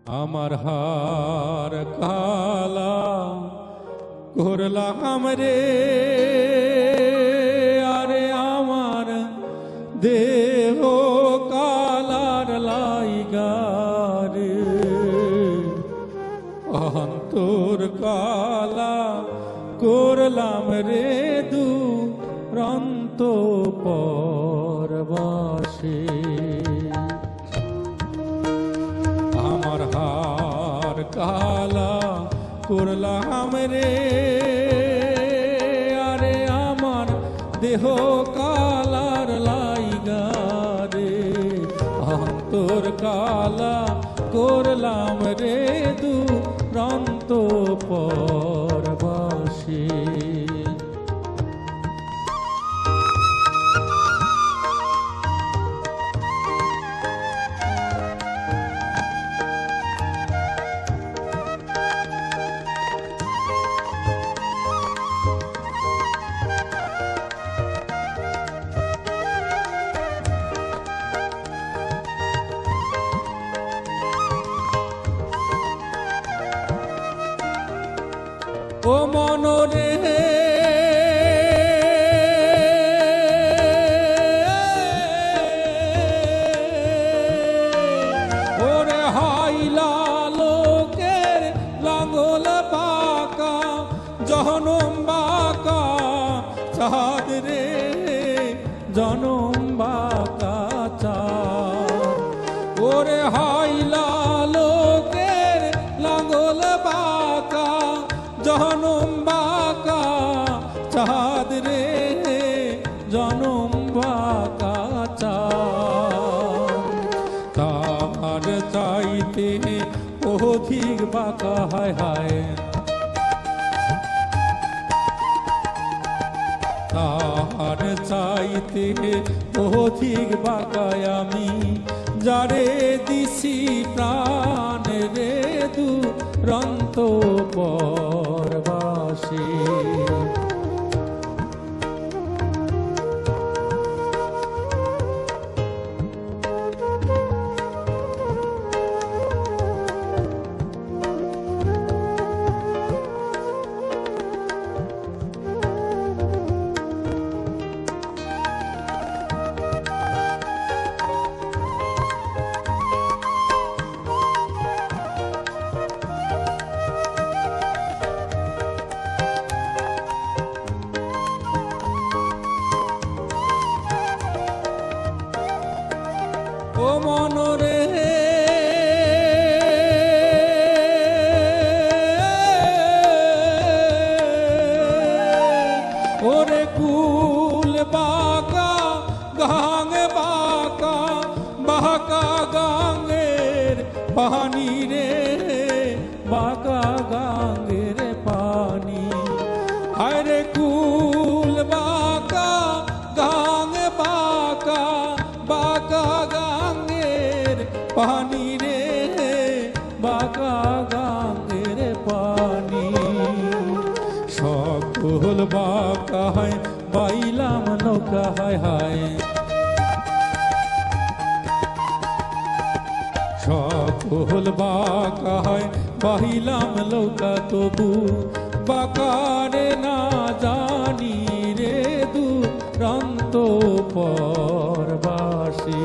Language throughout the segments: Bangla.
আমার হার কালা করলাম রে, আরে আমার দেহ কালার লাইগারে, অন্তর কালা করলাম রে দুরন্ত পরবাসে। আমার হার কালা করলাম রে, আরে আমার দেহ কালার লাইগারে, অন্তর কালা করলাম রে দুরন্ত পরবাসে। ও মনরে ওরে হাইলা লোকের লাঙ্গল বাঁকা, জনম বাঁকা চাঁদ রে, জনম বাঁকা চাঁদ। ওরে হাইলা লোকের লাঙ্গল বাঁকা, জনম বাঁকা চাঁদ রে, জনম বাঁকা চাঁদ। তার চাইতে অধিক বাঁকা হায় হায়, তার চাইতে অধিক বাঁকায় আমি যারে দিছি প্রাণ রে দুরন্ত পরবাসে। ও মনরে ওরে কুল বাঁকা গাং বাঁকা, বাঁকা গাঙের পানি রে, বাঁকা গাঙের পানি। আরে কুল বাঁকা গাং বাঁকা, বাঁকা গাঙের পানি রে, বাঁকা গাঙের পানি। সকল বাঁকা হয় বাইলাম নৌকা হায় হায়, সকল বাঁকা হয় বাহিলাম নৌকা, তবু বাঁকারে না জানি রে দুরন্ত পরবাসে।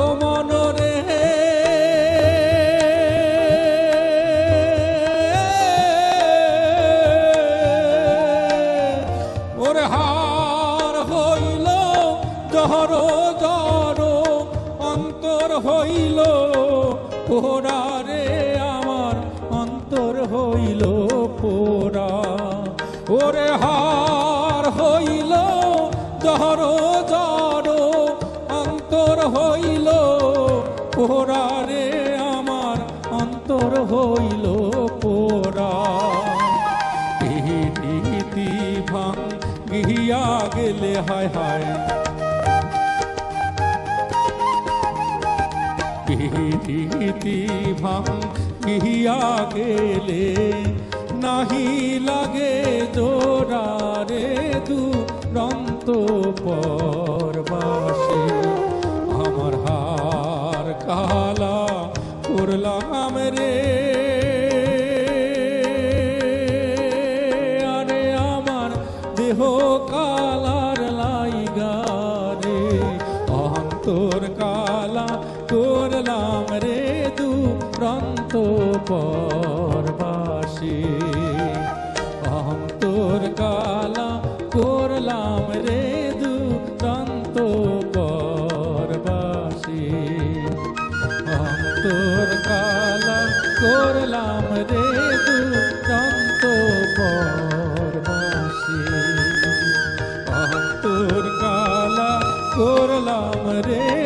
ও মনরে ওরে হার হইল জহর জর, অন্তর হইল পোড়া রে, আমার অন্তর হইল পোড়া। ওরে হার হইল জহর জর, অন্তর হইল পোড়া রে, আমার অন্তর হইল পোড়া। গেলে হায় হায় প্রীতি ভাঙিয়া গেলে নাহি লাগে জোড়া রে দুরন্ত পরবাসে আমার হার কালা করলাম রে আরে আমার দেহ কালার লাইগা রে অন্তর কালা করলাম রে দুরন্ত পরবাসী অন্তর কালা করলাম রে দুরন্ত পরবাসী অন্তর কালা করলাম রে দুরন্ত পরবাসী অন্তর কালা করলাম রে